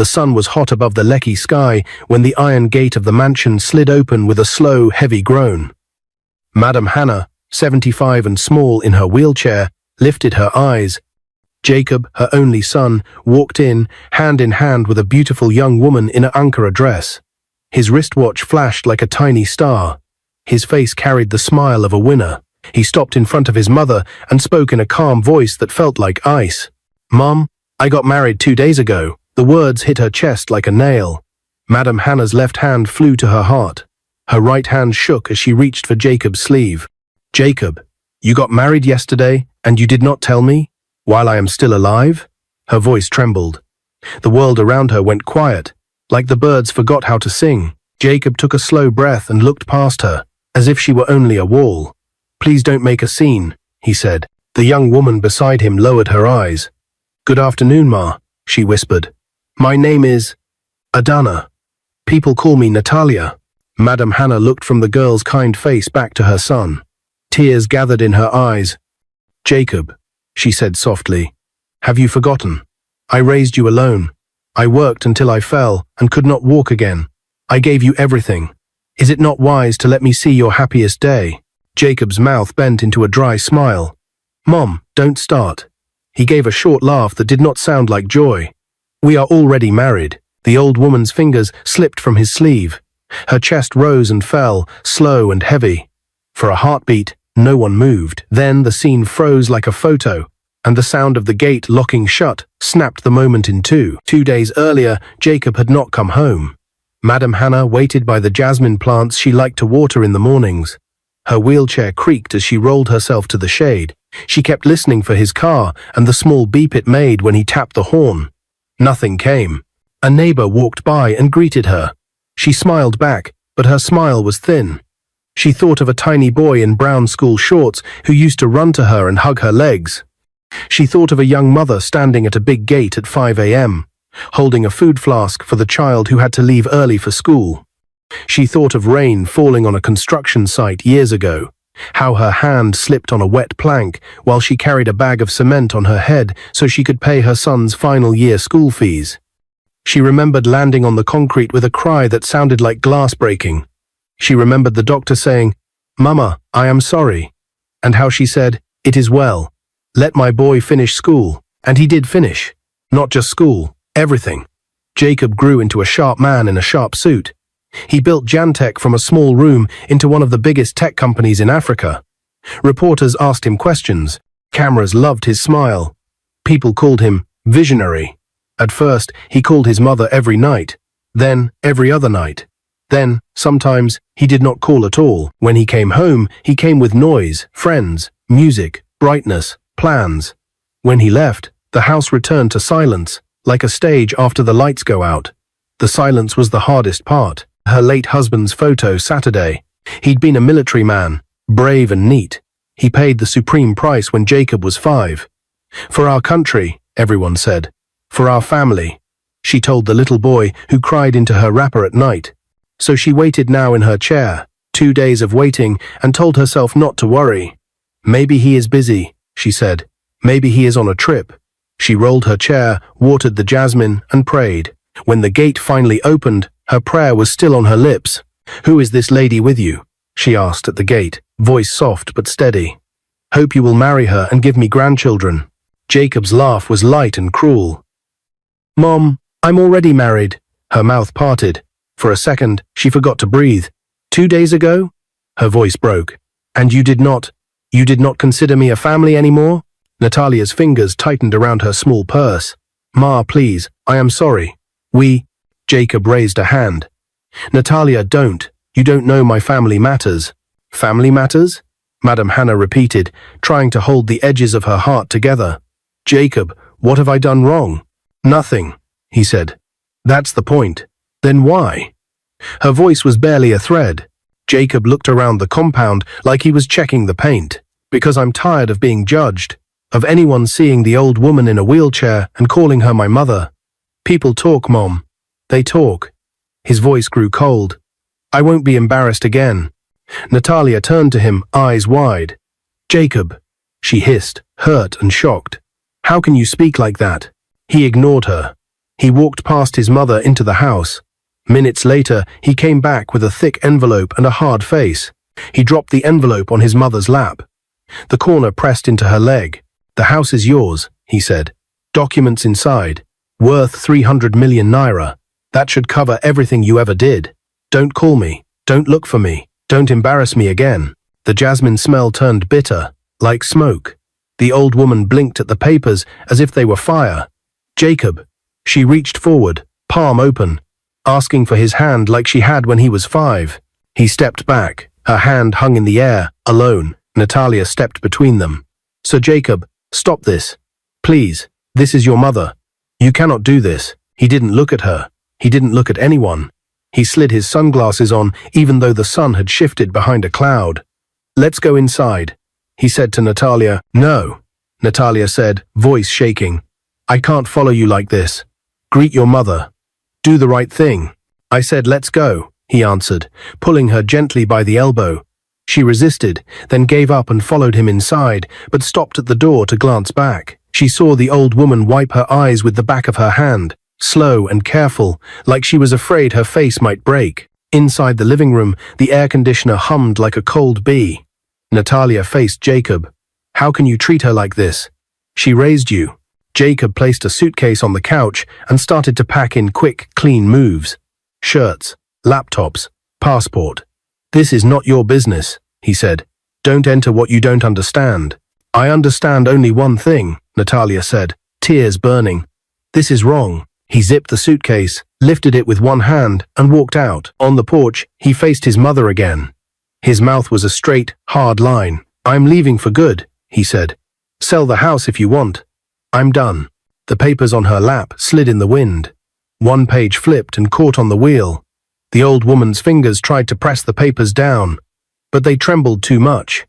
The sun was hot above the lecky sky when the iron gate of the mansion slid open with a slow, heavy groan. Madame Hannah, 75 and small in her wheelchair, lifted her eyes. Jacob, her only son, walked in hand with a beautiful young woman in an Ankara dress. His wristwatch flashed like a tiny star. His face carried the smile of a winner. He stopped in front of his mother and spoke in a calm voice that felt like ice. "Mom, I got married 2 days ago." The words hit her chest like a nail. Madame Hannah's left hand flew to her heart. Her right hand shook as she reached for Jacob's sleeve. "Jacob, you got married yesterday and you did not tell me? While I am still alive?" Her voice trembled. The world around her went quiet, like the birds forgot how to sing. Jacob took a slow breath and looked past her, as if she were only a wall. "Please don't make a scene," he said. The young woman beside him lowered her eyes. "Good afternoon, Ma," she whispered. "My name is Adana. People call me Natalia." Madame Hannah looked from the girl's kind face back to her son. Tears gathered in her eyes. "Jacob," she said softly, "have you forgotten? I raised you alone. I worked until I fell and could not walk again. I gave you everything. Is it not wise to let me see your happiest day?" Jacob's mouth bent into a dry smile. "Mom, don't start." He gave a short laugh that did not sound like joy. "We are already married." The old woman's fingers slipped from his sleeve. Her chest rose and fell, slow and heavy. For a heartbeat, no one moved. Then the scene froze like a photo, and the sound of the gate locking shut snapped the moment in two. 2 days earlier, Jacob had not come home. Madame Hannah waited by the jasmine plants she liked to water in the mornings. Her wheelchair creaked as she rolled herself to the shade. She kept listening for his car and the small beep it made when he tapped the horn. Nothing came. A neighbor walked by and greeted her. She smiled back, but her smile was thin. She thought of a tiny boy in brown school shorts who used to run to her and hug her legs. She thought of a young mother standing at a big gate at 5 a.m., holding a food flask for the child who had to leave early for school. She thought of rain falling on a construction site years ago, how her hand slipped on a wet plank while she carried a bag of cement on her head so she could pay her son's final year school fees. She remembered landing on the concrete with a cry that sounded like glass breaking. She remembered the doctor saying, "Mama, I am sorry," and how she said, "It is well. Let my boy finish school." And he did finish. Not just school, everything. Jacob grew into a sharp man in a sharp suit. He built Jantech from a small room into one of the biggest tech companies in Africa. Reporters asked him questions. Cameras loved his smile. People called him visionary. At first, he called his mother every night, then every other night. Then, sometimes, he did not call at all. When he came home, he came with noise, friends, music, brightness, plans. When he left, the house returned to silence, like a stage after the lights go out. The silence was the hardest part. Her late husband's photo Saturday. He'd been a military man, brave and neat. He paid the supreme price when Jacob was 5. "For our country," everyone said. "For our family," she told the little boy who cried into her wrapper at night. So she waited now in her chair, 2 days of waiting, and told herself not to worry. "Maybe he is busy," she said. "Maybe he is on a trip." She rolled her chair, watered the jasmine, and prayed. When the gate finally opened, her prayer was still on her lips. "Who is this lady with you?" she asked at the gate, voice soft but steady. "Hope you will marry her and give me grandchildren." Jacob's laugh was light and cruel. "Mom, I'm already married." Her mouth parted. For a second, she forgot to breathe. 2 days ago? Her voice broke. "And you did not consider me a family anymore?" Natalia's fingers tightened around her small purse. "Ma, please, I am sorry. Jacob raised a hand. "Natalia, don't. You don't know my family matters." "Family matters?" Madame Hannah repeated, trying to hold the edges of her heart together. "Jacob, what have I done wrong?" "Nothing," he said. "That's the point. Then why?" Her voice was barely a thread. Jacob looked around the compound like he was checking the paint. "Because I'm tired of being judged, of anyone seeing the old woman in a wheelchair and calling her my mother. People talk, Mom. They talk." His voice grew cold. "I won't be embarrassed again." Natalia turned to him, eyes wide. "Jacob," she hissed, hurt and shocked. "How can you speak like that?" He ignored her. He walked past his mother into the house. Minutes later, he came back with a thick envelope and a hard face. He dropped the envelope on his mother's lap. The corner pressed into her leg. "The house is yours," he said. "Documents inside. Worth 300 million naira. That should cover everything you ever did. Don't call me. Don't look for me. Don't embarrass me again." The jasmine smell turned bitter, like smoke. The old woman blinked at the papers as if they were fire. "Jacob." She reached forward, palm open, asking for his hand like she had when he was 5. He stepped back. Her hand hung in the air, alone. Natalia stepped between them. "Sir Jacob, stop this. Please, this is your mother. You cannot do this." He didn't look at her. He didn't look at anyone. He slid his sunglasses on, even though the sun had shifted behind a cloud. "Let's go inside," he said to Natalia. "No," Natalia said, voice shaking. "I can't follow you like this. Greet your mother. Do the right thing." "I said let's go," he answered, pulling her gently by the elbow. She resisted, then gave up and followed him inside, but stopped at the door to glance back. She saw the old woman wipe her eyes with the back of her hand, slow and careful, like she was afraid her face might break. Inside the living room, the air conditioner hummed like a cold bee. Natalia faced Jacob. "How can you treat her like this? She raised you." Jacob placed a suitcase on the couch and started to pack in quick, clean moves. "Shirts, laptops, passport. This is not your business," he said. "Don't enter what you don't understand." "I understand only one thing," Natalia said, tears burning. "This is wrong." He zipped the suitcase, lifted it with one hand, and walked out. On the porch, he faced his mother again. His mouth was a straight, hard line. "I'm leaving for good," he said. "Sell the house if you want. I'm done." The papers on her lap slid in the wind. One page flipped and caught on the wheel. The old woman's fingers tried to press the papers down, but they trembled too much.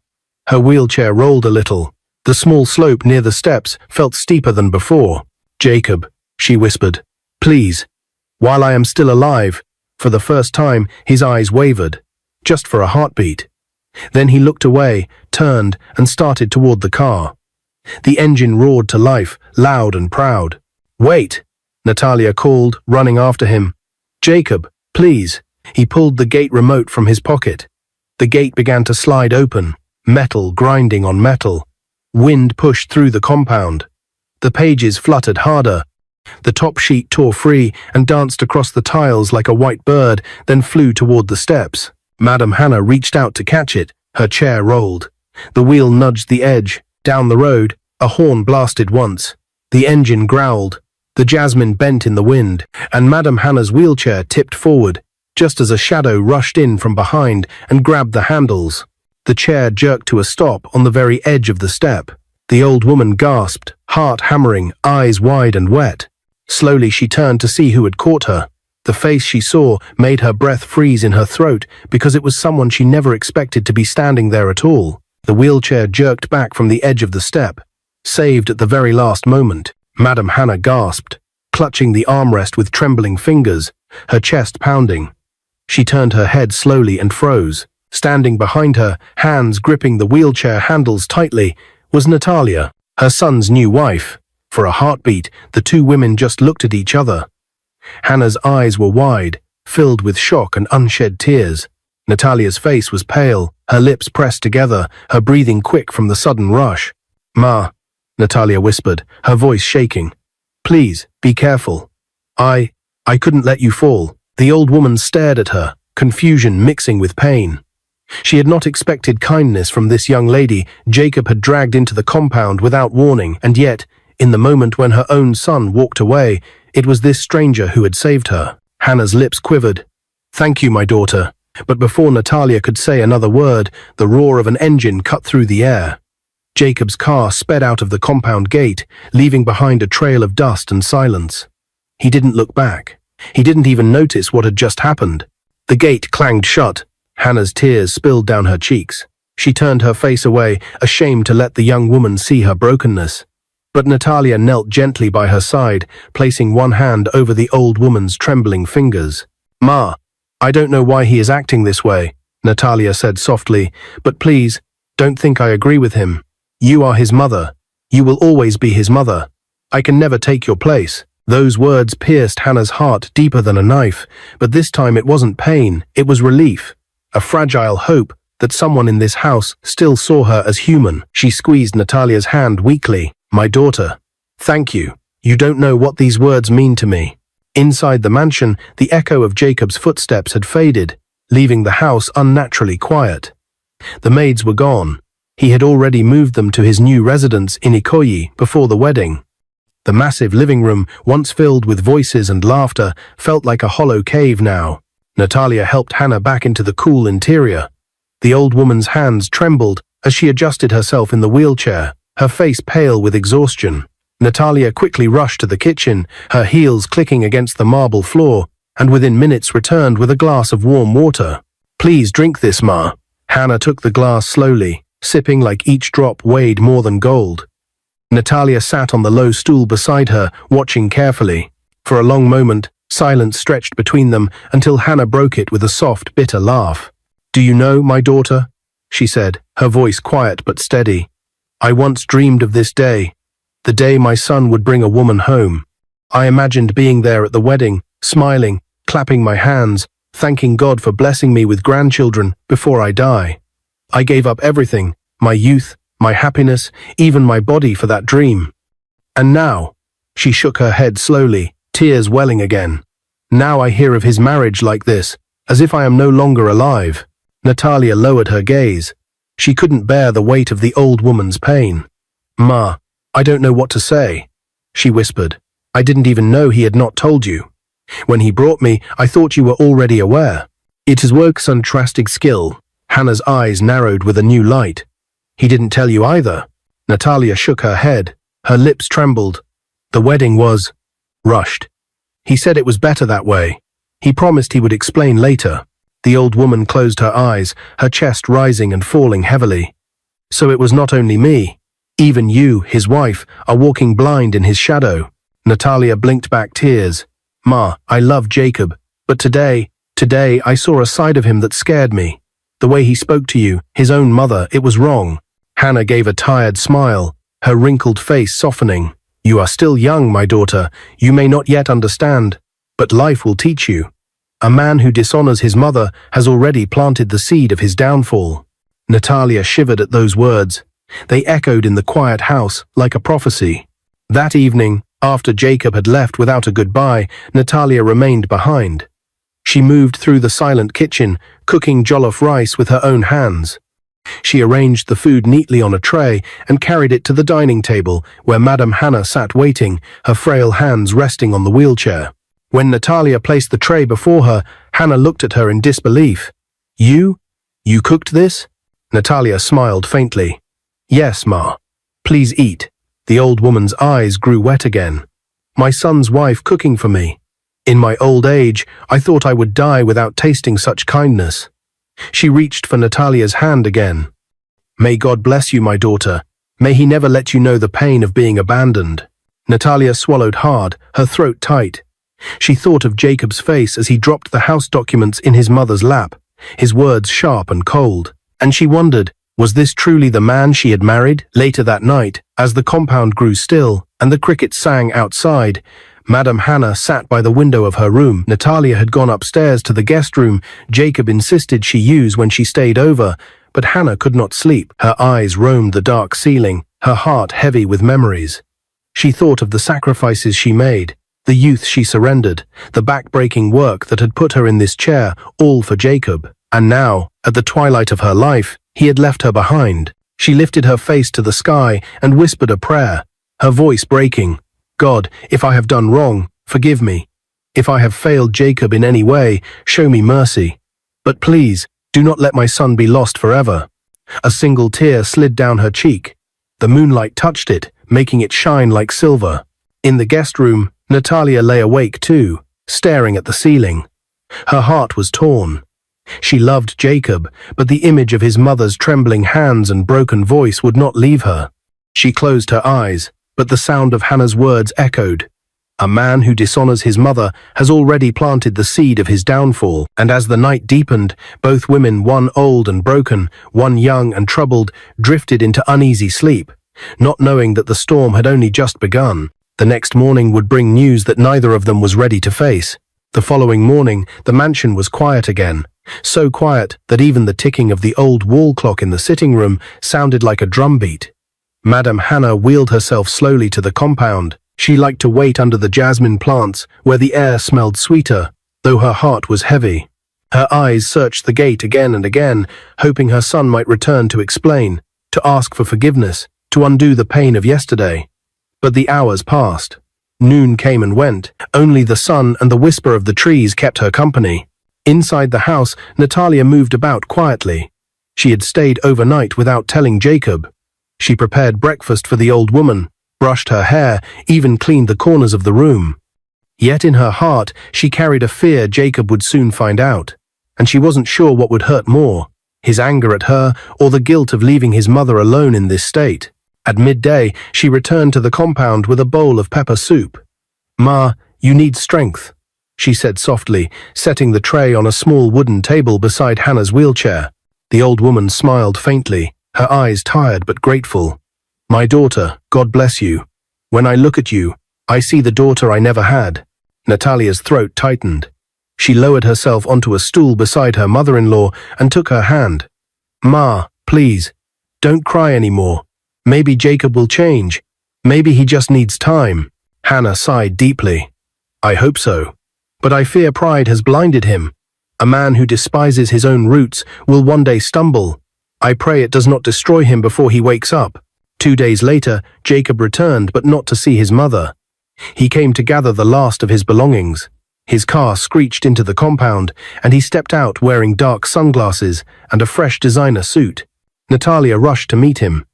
Her wheelchair rolled a little. The small slope near the steps felt steeper than before. "Jacob," she whispered, "please. While I am still alive." For the first time, his eyes wavered, just for a heartbeat. Then he looked away, turned, and started toward the car. The engine roared to life, loud and proud. "Wait," Natalia called, running after him. "Jacob, please." He pulled the gate remote from his pocket. The gate began to slide open, metal grinding on metal. Wind pushed through the compound. The pages fluttered harder. The top sheet tore free and danced across the tiles like a white bird, then flew toward the steps. Madame Hannah reached out to catch it. Her chair rolled. The wheel nudged the edge. Down the road, a horn blasted once. The engine growled. The jasmine bent in the wind, and Madame Hannah's wheelchair tipped forward, just as a shadow rushed in from behind and grabbed the handles. The chair jerked to a stop on the very edge of the step. The old woman gasped, heart hammering, eyes wide and wet. Slowly she turned to see who had caught her. The face she saw made her breath freeze in her throat because it was someone she never expected to be standing there at all. The wheelchair jerked back from the edge of the step. Saved at the very last moment, Madame Hannah gasped, clutching the armrest with trembling fingers, her chest pounding. She turned her head slowly and froze. Standing behind her, hands gripping the wheelchair handles tightly, was Natalia, her son's new wife. For a heartbeat, the two women just looked at each other. Hannah's eyes were wide, filled with shock and unshed tears. Natalia's face was pale, her lips pressed together, her breathing quick from the sudden rush. "Ma," Natalia whispered, her voice shaking. "Please, be careful. I couldn't let you fall." The old woman stared at her, confusion mixing with pain. She had not expected kindness from this young lady Jacob had dragged into the compound without warning, and yet, in the moment when her own son walked away, it was this stranger who had saved her. Hannah's lips quivered. "Thank you, my daughter." But before Natalia could say another word, the roar of an engine cut through the air. Jacob's car sped out of the compound gate, leaving behind a trail of dust and silence. He didn't look back. He didn't even notice what had just happened. The gate clanged shut. Hannah's tears spilled down her cheeks. She turned her face away, ashamed to let the young woman see her brokenness. But Natalia knelt gently by her side, placing one hand over the old woman's trembling fingers. "Ma, I don't know why he is acting this way," Natalia said softly, "but please, don't think I agree with him. You are his mother. You will always be his mother. I can never take your place." Those words pierced Hannah's heart deeper than a knife, but this time it wasn't pain, it was relief. A fragile hope that someone in this house still saw her as human. She squeezed Natalia's hand weakly. "My daughter, thank you. You don't know what these words mean to me." Inside the mansion, the echo of Jacob's footsteps had faded, leaving the house unnaturally quiet. The maids were gone. He had already moved them to his new residence in Ikoyi before the wedding. The massive living room, once filled with voices and laughter, felt like a hollow cave now. Natalia helped Hannah back into the cool interior. The old woman's hands trembled as she adjusted herself in the wheelchair, her face pale with exhaustion. Natalia quickly rushed to the kitchen, her heels clicking against the marble floor, and within minutes returned with a glass of warm water. "Please drink this, Ma." Hannah took the glass slowly, sipping like each drop weighed more than gold. Natalia sat on the low stool beside her, watching carefully. For a long moment, silence stretched between them until Hannah broke it with a soft, bitter laugh. "Do you know, my daughter?" she said, her voice quiet but steady. "I once dreamed of this day, the day my son would bring a woman home. I imagined being there at the wedding, smiling, clapping my hands, thanking God for blessing me with grandchildren before I die. I gave up everything, my youth, my happiness, even my body for that dream. And now," she shook her head slowly, tears welling again. "Now I hear of his marriage like this, as if I am no longer alive." Natalia lowered her gaze. She couldn't bear the weight of the old woman's pain. "Ma, I don't know what to say," she whispered. "I didn't even know he had not told you. When he brought me, I thought you were already aware. It is works on trusting skill." Hannah's eyes narrowed with a new light. "He didn't tell you either." Natalia shook her head. Her lips trembled. "The wedding was rushed. He said it was better that way. He promised he would explain later." The old woman closed her eyes, her chest rising and falling heavily. "So it was not only me. Even you, his wife, are walking blind in his shadow." Natalia blinked back tears. "Ma, I love Jacob, but today I saw a side of him that scared me. The way he spoke to you, his own mother, it was wrong." Hannah gave a tired smile, her wrinkled face softening. "You are still young, my daughter. You may not yet understand, but life will teach you. A man who dishonors his mother has already planted the seed of his downfall." Natalia shivered at those words. They echoed in the quiet house like a prophecy. That evening, after Jacob had left without a goodbye, Natalia remained behind. She moved through the silent kitchen, cooking jollof rice with her own hands. She arranged the food neatly on a tray and carried it to the dining table, where Madame Hannah sat waiting, her frail hands resting on the wheelchair. When Natalia placed the tray before her, Hannah looked at her in disbelief. You cooked this?" Natalia smiled faintly. "Yes, Ma. Please eat." The old woman's eyes grew wet again. "My son's wife cooking for me. In my old age, I thought I would die without tasting such kindness." She reached for Natalia's hand again. "May God bless you, my daughter. May he never let you know the pain of being abandoned." Natalia swallowed hard, her throat tight. She thought of Jacob's face as he dropped the house documents in his mother's lap, his words sharp and cold, and she wondered, was this truly the man she had married? Later that night, as the compound grew still and the crickets sang outside, Madame Hannah sat by the window of her room. Natalia had gone upstairs to the guest room Jacob insisted she use when she stayed over, but Hannah could not sleep. Her eyes roamed the dark ceiling, her heart heavy with memories. She thought of the sacrifices she made, the youth she surrendered, the back-breaking work that had put her in this chair, all for Jacob. And now, at the twilight of her life, he had left her behind. She lifted her face to the sky and whispered a prayer, her voice breaking. "God, if I have done wrong, forgive me. If I have failed Jacob in any way, show me mercy. But please, do not let my son be lost forever." A single tear slid down her cheek. The moonlight touched it, making it shine like silver. In the guest room, Natalia lay awake too, staring at the ceiling. Her heart was torn. She loved Jacob, but the image of his mother's trembling hands and broken voice would not leave her. She closed her eyes, but the sound of Hannah's words echoed. A man who dishonors his mother has already planted the seed of his downfall, and as the night deepened, both women, one old and broken, one young and troubled, drifted into uneasy sleep, not knowing that the storm had only just begun. The next morning would bring news that neither of them was ready to face. The following morning, the mansion was quiet again. So quiet that even the ticking of the old wall clock in the sitting room sounded like a drumbeat. Madame Hannah wheeled herself slowly to the compound. She liked to wait under the jasmine plants, where the air smelled sweeter, though her heart was heavy. Her eyes searched the gate again and again, hoping her son might return to explain, to ask for forgiveness, to undo the pain of yesterday. But the hours passed. Noon came and went. Only the sun and the whisper of the trees kept her company. Inside the house, Natalia moved about quietly. She had stayed overnight without telling Jacob. She prepared breakfast for the old woman, brushed her hair, even cleaned the corners of the room. Yet in her heart, she carried a fear Jacob would soon find out, and she wasn't sure what would hurt more, his anger at her or the guilt of leaving his mother alone in this state. At midday, she returned to the compound with a bowl of pepper soup. "Ma, you need strength," she said softly, setting the tray on a small wooden table beside Hannah's wheelchair. The old woman smiled faintly, her eyes tired but grateful. "My daughter, God bless you. When I look at you, I see the daughter I never had." Natalia's throat tightened. She lowered herself onto a stool beside her mother-in-law and took her hand. "Ma, please, don't cry anymore. Maybe Jacob will change. Maybe he just needs time." Hannah sighed deeply. "I hope so. But I fear pride has blinded him. A man who despises his own roots will one day stumble. I pray it does not destroy him before he wakes up." 2 days later, Jacob returned, but not to see his mother. He came to gather the last of his belongings. His car screeched into the compound, and he stepped out wearing dark sunglasses and a fresh designer suit. Natalia rushed to meet him.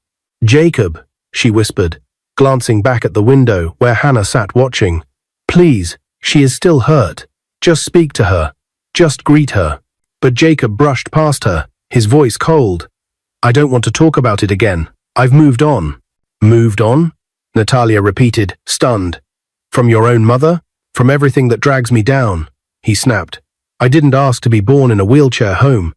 "Jacob," she whispered, glancing back at the window where Hannah sat watching. "Please, she is still hurt. Just speak to her. Just greet her." But Jacob brushed past her, his voice cold. "I don't want to talk about it again. I've moved on." "Moved on?" Natalia repeated, stunned. "From your own mother? From everything that drags me down?" He snapped. "I didn't ask to be born in a wheelchair home.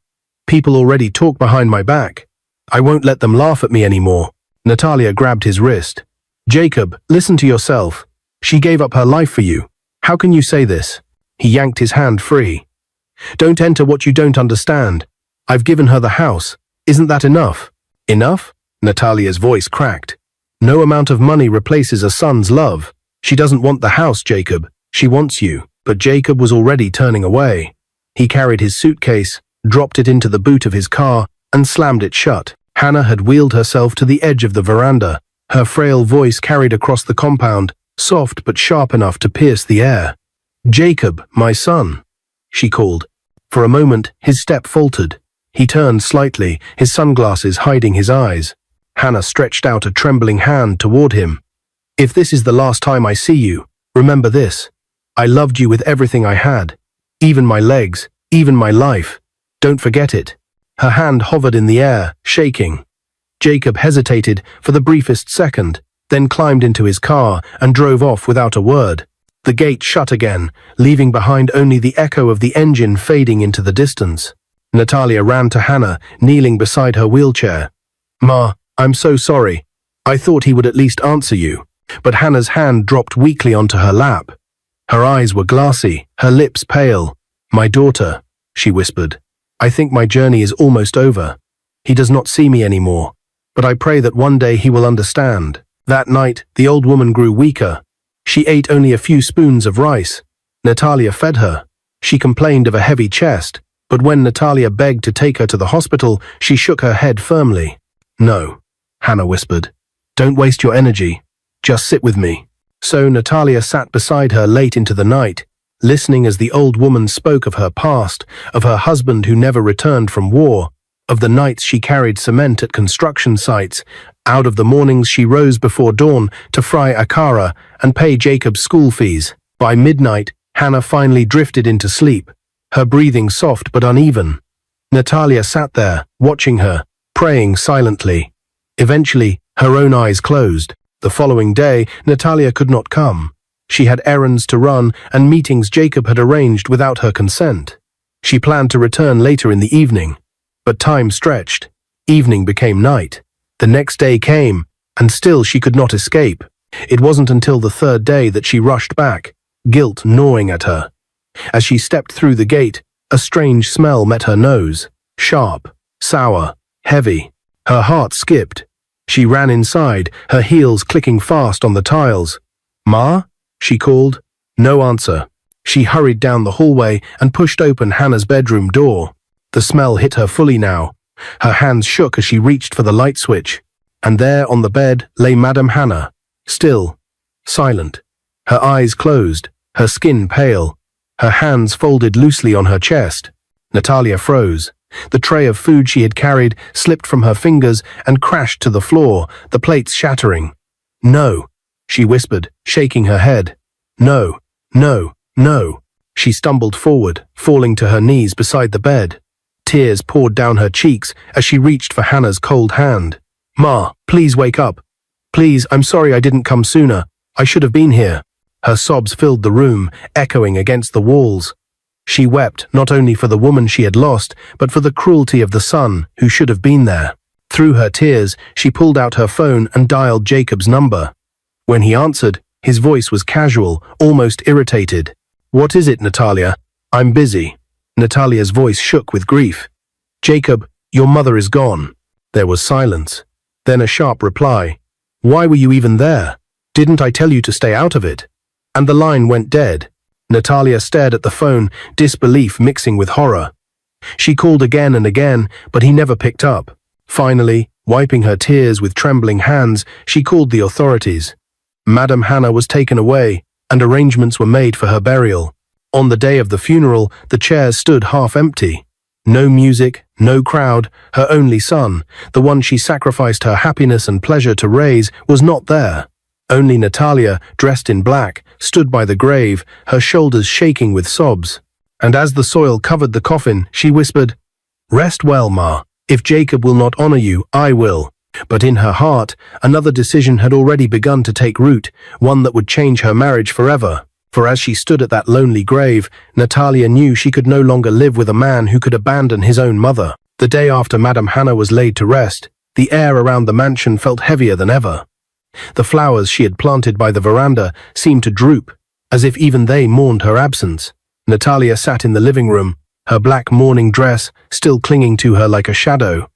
People already talk behind my back. I won't let them laugh at me anymore." Natalia grabbed his wrist. "Jacob, listen to yourself. She gave up her life for you. How can you say this?" He yanked his hand free. "Don't enter what you don't understand. I've given her the house. Isn't that enough?" "Enough?" Natalia's voice cracked. "No amount of money replaces a son's love. She doesn't want the house, Jacob. She wants you." But Jacob was already turning away. He carried his suitcase, dropped it into the boot of his car, and slammed it shut. Hannah had wheeled herself to the edge of the veranda. Her frail voice carried across the compound, soft but sharp enough to pierce the air. "Jacob, my son," she called. For a moment, his step faltered. He turned slightly, his sunglasses hiding his eyes. Hannah stretched out a trembling hand toward him. "If this is the last time I see you, remember this. I loved you with everything I had. Even my legs, even my life. Don't forget it." Her hand hovered in the air, shaking. Jacob hesitated for the briefest second, then climbed into his car and drove off without a word. The gate shut again, leaving behind only the echo of the engine fading into the distance. Natalia ran to Hannah, kneeling beside her wheelchair. "Ma, I'm so sorry. I thought he would at least answer you." But Hannah's hand dropped weakly onto her lap. Her eyes were glassy, her lips pale. "My daughter," she whispered, "I think my journey is almost over. He does not see me anymore, but I pray that one day he will understand." That night, the old woman grew weaker. She ate only a few spoons of rice. Natalia fed her. She complained of a heavy chest, but when Natalia begged to take her to the hospital, she shook her head firmly. "No," Hannah whispered. "Don't waste your energy. Just sit with me." So Natalia sat beside her late into the night, listening as the old woman spoke of her past, of her husband who never returned from war, of the nights she carried cement at construction sites, out of the mornings she rose before dawn to fry akara and pay Jacob's school fees. By midnight, Hannah finally drifted into sleep, her breathing soft but uneven. Natalia sat there, watching her, praying silently. Eventually, her own eyes closed. The following day, Natalia could not come. She had errands to run and meetings Jacob had arranged without her consent. She planned to return later in the evening. But time stretched. Evening became night. The next day came, and still she could not escape. It wasn't until the third day that she rushed back, guilt gnawing at her. As she stepped through the gate, a strange smell met her nose, sharp, sour, heavy. Her heart skipped. She ran inside, her heels clicking fast on the tiles. "Ma?" she called. No answer. She hurried down the hallway and pushed open Hannah's bedroom door. The smell hit her fully now. Her hands shook as she reached for the light switch. And there on the bed lay Madame Hannah, still, silent. Her eyes closed, her skin pale, her hands folded loosely on her chest. Natalia froze. The tray of food she had carried slipped from her fingers and crashed to the floor, the plates shattering. "No," she whispered, shaking her head. "No, no, no." She stumbled forward, falling to her knees beside the bed. Tears poured down her cheeks as she reached for Hannah's cold hand. "Ma, please wake up. Please, I'm sorry I didn't come sooner. I should have been here." Her sobs filled the room, echoing against the walls. She wept not only for the woman she had lost, but for the cruelty of the son who should have been there. Through her tears, she pulled out her phone and dialed Jacob's number. When he answered, his voice was casual, almost irritated. "What is it, Natalia? I'm busy." Natalia's voice shook with grief. "Jacob, your mother is gone." There was silence. Then a sharp reply. "Why were you even there? Didn't I tell you to stay out of it?" And the line went dead. Natalia stared at the phone, disbelief mixing with horror. She called again and again, but he never picked up. Finally, wiping her tears with trembling hands, she called the authorities. Madame Hannah was taken away, and arrangements were made for her burial. On the day of the funeral, the chairs stood half empty. No music, no crowd, her only son, the one she sacrificed her happiness and pleasure to raise, was not there. Only Natalia, dressed in black, stood by the grave, her shoulders shaking with sobs. And as the soil covered the coffin, she whispered, "Rest well, Ma. If Jacob will not honor you, I will." But in her heart, another decision had already begun to take root, one that would change her marriage forever. For as she stood at that lonely grave, Natalia knew she could no longer live with a man who could abandon his own mother. The day after Madame Hannah was laid to rest, the air around the mansion felt heavier than ever. The flowers she had planted by the veranda seemed to droop, as if even they mourned her absence. Natalia sat in the living room, her black mourning dress still clinging to her like a shadow.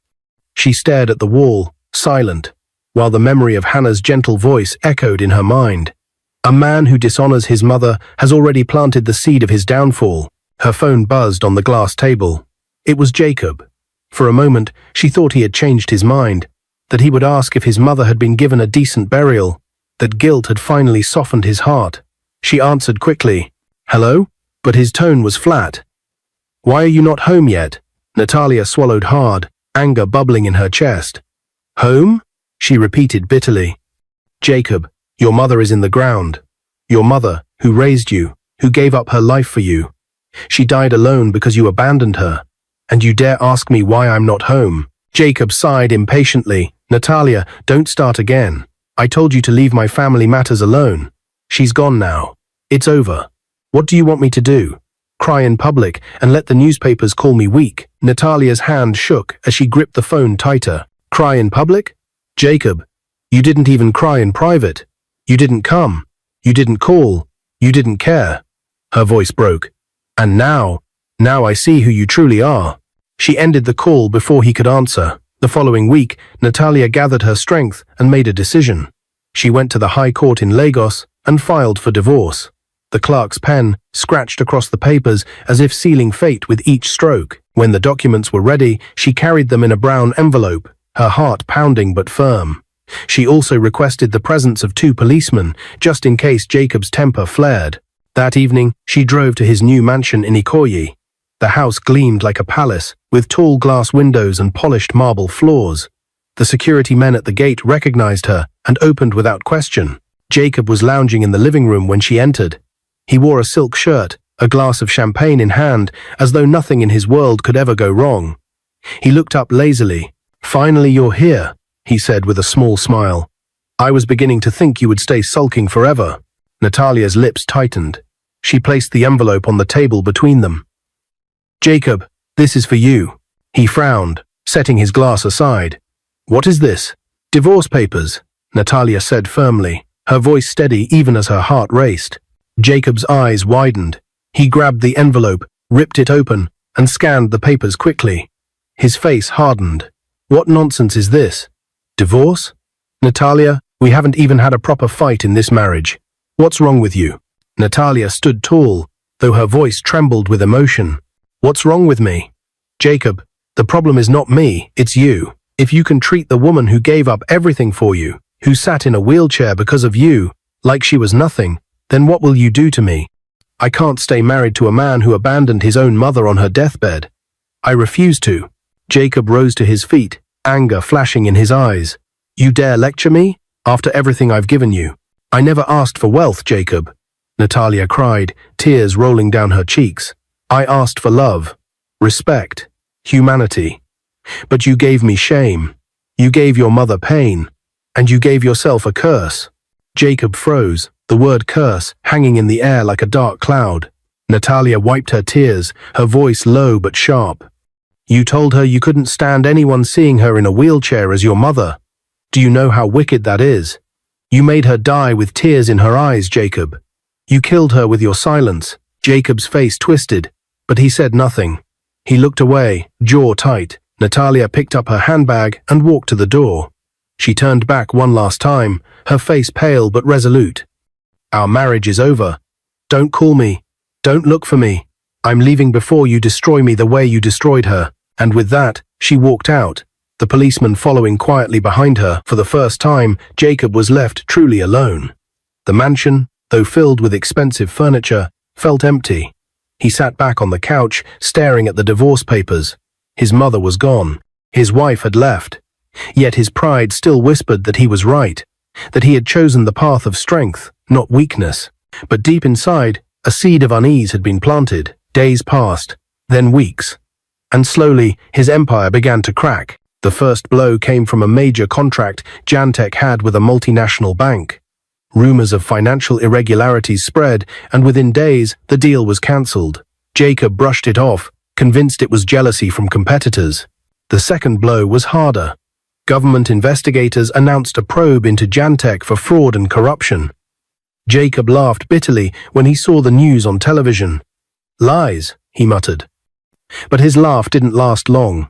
She stared at the wall, silent, while the memory of Hannah's gentle voice echoed in her mind. A man who dishonors his mother has already planted the seed of his downfall. Her phone buzzed on the glass table. It was Jacob. For a moment, she thought he had changed his mind, that he would ask if his mother had been given a decent burial, that guilt had finally softened his heart. She answered quickly, "Hello?" But his tone was flat. "Why are you not home yet?" Natalia swallowed hard, anger bubbling in her chest. "Home?" she repeated bitterly. "Jacob, your mother is in the ground. Your mother, who raised you, who gave up her life for you. She died alone because you abandoned her. And you dare ask me why I'm not home?" Jacob sighed impatiently. "Natalia, don't start again. I told you to leave my family matters alone. She's gone now. It's over. What do you want me to do? Cry in public and let the newspapers call me weak?" Natalia's hand shook as she gripped the phone tighter. "Cry in public? Jacob, you didn't even cry in private. You didn't come. You didn't call. You didn't care." Her voice broke. "And now I see who you truly are." She ended the call before he could answer. The following week, Natalia gathered her strength and made a decision. She went to the High Court in Lagos and filed for divorce. The clerk's pen scratched across the papers as if sealing fate with each stroke. When the documents were ready, she carried them in a brown envelope, her heart pounding but firm. She also requested the presence of 2 policemen, just in case Jacob's temper flared. That evening, she drove to his new mansion in Ikoyi. The house gleamed like a palace, with tall glass windows and polished marble floors. The security men at the gate recognized her and opened without question. Jacob was lounging in the living room when she entered. He wore a silk shirt, a glass of champagne in hand, as though nothing in his world could ever go wrong. He looked up lazily. "Finally you're here," he said with a small smile. "I was beginning to think you would stay sulking forever." Natalia's lips tightened. She placed the envelope on the table between them. "Jacob, this is for you." He frowned, setting his glass aside. "What is this?" "Divorce papers," Natalia said firmly. her voice steady even as her heart raced. Jacob's eyes widened. He grabbed the envelope, ripped it open, and scanned the papers quickly. His face hardened. What nonsense is this? Divorce? Natalia, we haven't even had a proper fight in this marriage. What's wrong with you? Natalia stood tall, though her voice trembled with emotion. What's wrong with me? Jacob, the problem is not me, it's you. If you can treat the woman who gave up everything for you, who sat in a wheelchair because of you, like she was nothing, then what will you do to me? I can't stay married to a man who abandoned his own mother on her deathbed. I refuse to. Jacob rose to his feet, anger flashing in his eyes. You dare lecture me? After everything I've given you. I never asked for wealth, Jacob. Natalia cried, tears rolling down her cheeks. I asked for love, respect, humanity. But you gave me shame. You gave your mother pain. And you gave yourself a curse. Jacob froze, the word curse hanging in the air like a dark cloud. Natalia wiped her tears, her voice low but sharp. You told her you couldn't stand anyone seeing her in a wheelchair as your mother. Do you know how wicked that is? You made her die with tears in her eyes, Jacob. You killed her with your silence. Jacob's face twisted, but he said nothing. He looked away, jaw tight. Natalia picked up her handbag and walked to the door. She turned back one last time, her face pale but resolute. Our marriage is over. Don't call me. Don't look for me. I'm leaving before you destroy me the way you destroyed her. And with that, she walked out, the policeman following quietly behind her. For the first time, Jacob was left truly alone. The mansion, though filled with expensive furniture, felt empty. He sat back on the couch, staring at the divorce papers. His mother was gone. His wife had left. Yet his pride still whispered that he was right, that he had chosen the path of strength, not weakness. But deep inside, a seed of unease had been planted. Days passed, then weeks. And slowly, his empire began to crack. The first blow came from a major contract Jantech had with a multinational bank. Rumors of financial irregularities spread, and within days, the deal was cancelled. Jacob brushed it off, convinced it was jealousy from competitors. The second blow was harder. Government investigators announced a probe into Jantech for fraud and corruption. Jacob laughed bitterly when he saw the news on television. Lies, he muttered. But his laugh didn't last long.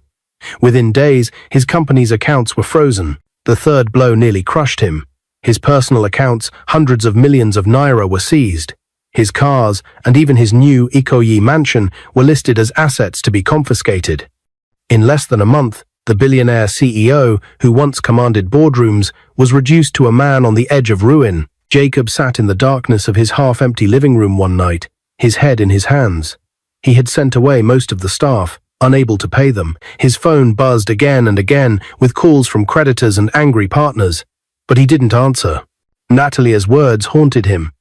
Within days, his company's accounts were frozen. The third blow nearly crushed him. His personal accounts, hundreds of millions of naira, were seized. His cars, and even his new Ikoyi mansion, were listed as assets to be confiscated. In less than a month, the billionaire CEO, who once commanded boardrooms, was reduced to a man on the edge of ruin. Jacob sat in the darkness of his half-empty living room one night, his head in his hands. He had sent away most of the staff, unable to pay them. His phone buzzed again and again with calls from creditors and angry partners, but he didn't answer. Natalia's words haunted him.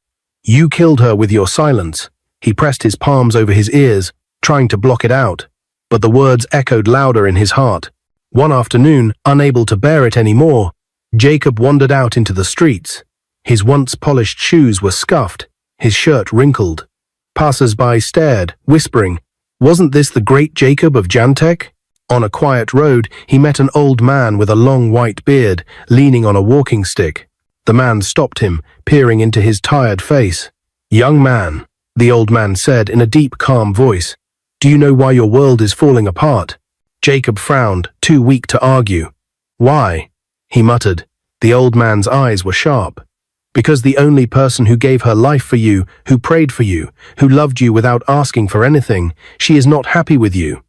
You killed her with your silence. He pressed his palms over his ears, trying to block it out, but the words echoed louder in his heart. One afternoon, unable to bear it anymore, Jacob wandered out into the streets. His once polished shoes were scuffed, his shirt wrinkled. Passers-by stared, whispering, wasn't this the great Jacob of Jantech? On a quiet road, he met an old man with a long white beard, leaning on a walking stick. The man stopped him, peering into his tired face. Young man, the old man said in a deep, calm voice, do you know why your world is falling apart? Jacob frowned, too weak to argue. Why? He muttered. The old man's eyes were sharp. Because the only person who gave her life for you, who prayed for you, who loved you without asking for anything, she is not happy with you.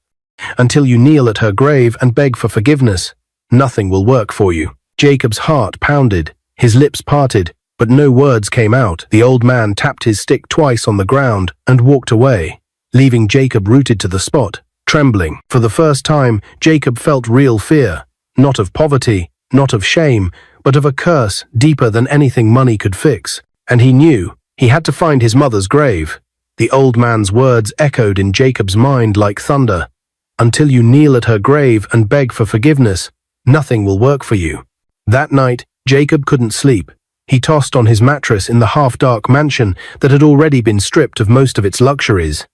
Until you kneel at her grave and beg for forgiveness, nothing will work for you. Jacob's heart pounded, his lips parted, but no words came out. The old man tapped his stick twice on the ground and walked away, leaving Jacob rooted to the spot, trembling. For the first time, Jacob felt real fear, not of poverty, not of shame, but of a curse deeper than anything money could fix. And he knew he had to find his mother's grave. The old man's words echoed in Jacob's mind like thunder. Until you kneel at her grave and beg for forgiveness, nothing will work for you. That night, Jacob couldn't sleep. He tossed on his mattress in the half-dark mansion that had already been stripped of most of its luxuries.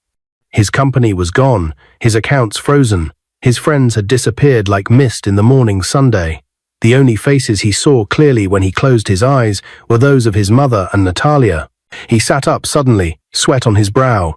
His company was gone, his accounts frozen, his friends had disappeared like mist in the morning Sunday. The only faces he saw clearly when he closed his eyes were those of his mother and Natalia. He sat up suddenly, sweat on his brow.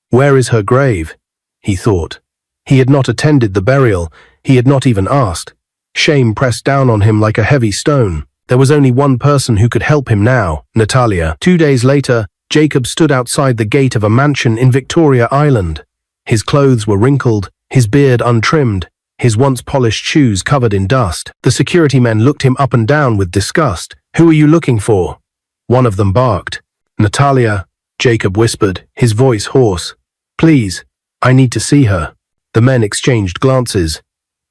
Where is her grave? He thought. He had not attended the burial. He had not even asked. Shame pressed down on him like a heavy stone. There was only one person who could help him now, Natalia. 2 days later, Jacob stood outside the gate of a mansion in Victoria Island. His clothes were wrinkled, his beard untrimmed, his once polished shoes covered in dust. The security men looked him up and down with disgust. Who are you looking for? One of them barked. Natalia, Jacob whispered, his voice hoarse. Please, I need to see her. The men exchanged glances.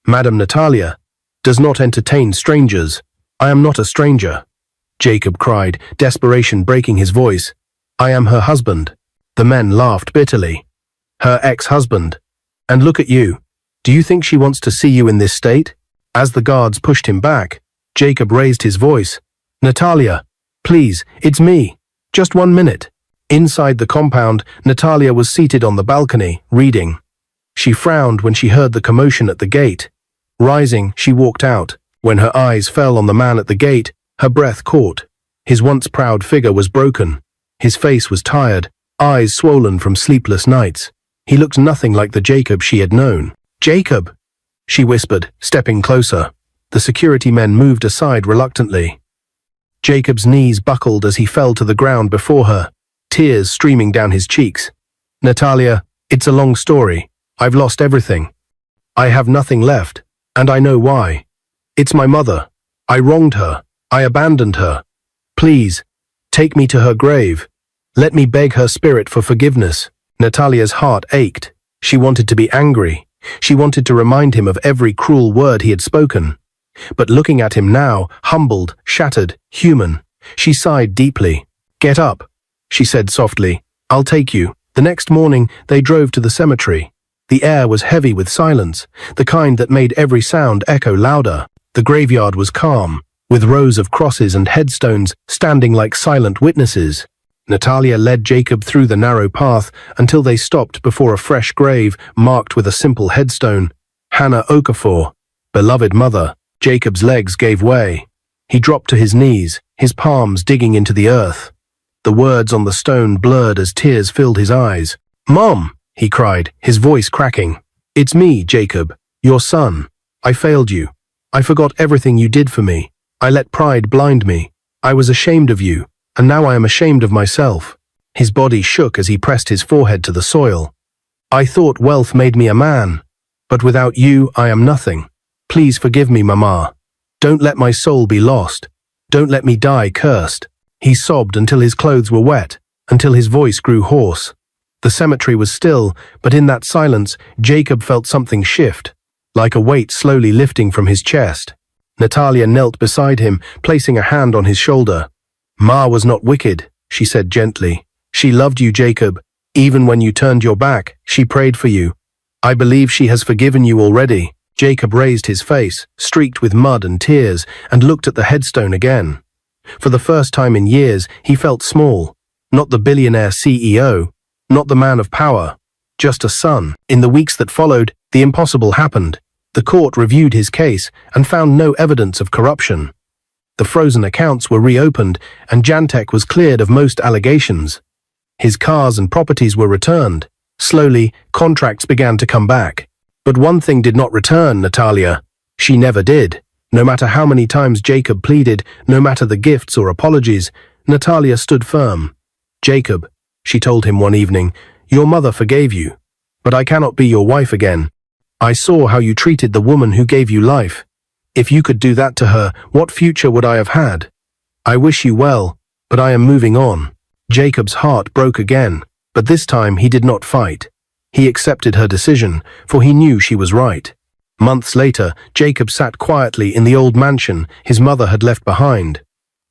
Madam Natalia does not entertain strangers. I am not a stranger, Jacob cried, desperation breaking his voice. I am her husband. The men laughed bitterly. Her ex-husband. And look at you. Do you think she wants to see you in this state? As the guards pushed him back, Jacob raised his voice. Natalia, please, it's me. Just 1 minute. Inside the compound, Natalia was seated on the balcony, reading. She frowned when she heard the commotion at the gate. Rising, she walked out. When her eyes fell on the man at the gate, her breath caught. His once proud figure was broken. His face was tired, eyes swollen from sleepless nights. He looked nothing like the Jacob she had known. Jacob, she whispered, stepping closer. The security men moved aside reluctantly. Jacob's knees buckled as he fell to the ground before her, tears streaming down his cheeks. Natalia, it's a long story. I've lost everything. I have nothing left, and I know why. It's my mother. I wronged her. I abandoned her. Please, take me to her grave. Let me beg her spirit for forgiveness. Natalia's heart ached. She wanted to be angry. She wanted to remind him of every cruel word he had spoken. But looking at him now, humbled, shattered, human, she sighed deeply. Get up, she said softly. I'll take you. The next morning, they drove to the cemetery. The air was heavy with silence, the kind that made every sound echo louder. The graveyard was calm, with rows of crosses and headstones standing like silent witnesses. Natalia led Jacob through the narrow path until they stopped before a fresh grave marked with a simple headstone. Hannah Okafor, beloved mother. Jacob's legs gave way. He dropped to his knees, his palms digging into the earth. The words on the stone blurred as tears filled his eyes. Mom, he cried, his voice cracking. It's me, Jacob, your son. I failed you. I forgot everything you did for me. I let pride blind me. I was ashamed of you, and now I am ashamed of myself. His body shook as he pressed his forehead to the soil. I thought wealth made me a man, but without you I am nothing. Please forgive me, Mama. Don't let my soul be lost. Don't let me die cursed. He sobbed until his clothes were wet, until his voice grew hoarse. The cemetery was still, but in that silence, Jacob felt something shift, like a weight slowly lifting from his chest. Natalia knelt beside him, placing a hand on his shoulder. Ma was not wicked, she said gently. She loved you, Jacob. Even when you turned your back, she prayed for you. I believe she has forgiven you already. Jacob raised his face, streaked with mud and tears, and looked at the headstone again. For the first time in years, he felt small. Not the billionaire CEO, not the man of power, just a son. In the weeks that followed, the impossible happened. The court reviewed his case and found no evidence of corruption. The frozen accounts were reopened, and Jantek was cleared of most allegations. His cars and properties were returned. Slowly, contracts began to come back. But one thing did not return, Natalia. She never did. No matter how many times Jacob pleaded, no matter the gifts or apologies, Natalia stood firm. Jacob, she told him one evening, your mother forgave you, but I cannot be your wife again. I saw how you treated the woman who gave you life. If you could do that to her, what future would I have had? I wish you well, but I am moving on. Jacob's heart broke again, but this time he did not fight. He accepted her decision, for he knew she was right. Months later, Jacob sat quietly in the old mansion his mother had left behind.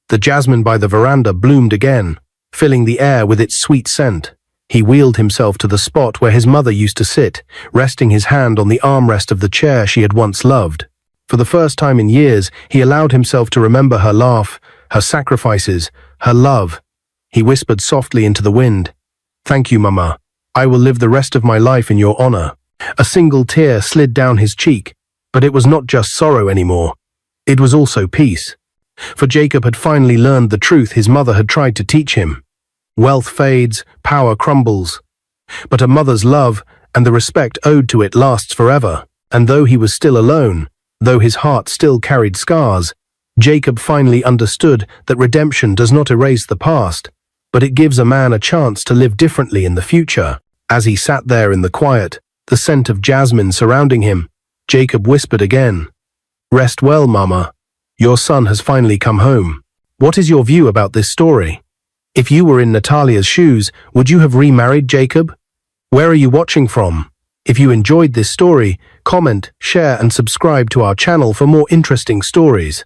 The jasmine by the veranda bloomed again, filling the air with its sweet scent. He wheeled himself to the spot where his mother used to sit, resting his hand on the armrest of the chair she had once loved. For the first time in years, he allowed himself to remember her laugh, her sacrifices, her love. He whispered softly into the wind, "Thank you, Mama. I will live the rest of my life in your honor." A single tear slid down his cheek, but it was not just sorrow anymore. It was also peace. For Jacob had finally learned the truth his mother had tried to teach him. Wealth fades, power crumbles. But a mother's love and the respect owed to it lasts forever. And though he was still alone, though his heart still carried scars, Jacob finally understood that redemption does not erase the past, but it gives a man a chance to live differently in the future. As he sat there in the quiet, the scent of jasmine surrounding him, Jacob whispered again, "Rest well, Mama. Your son has finally come home." What is your view about this story? If you were in Natalia's shoes, would you have remarried Jacob? Where are you watching from? If you enjoyed this story, comment, share and subscribe to our channel for more interesting stories.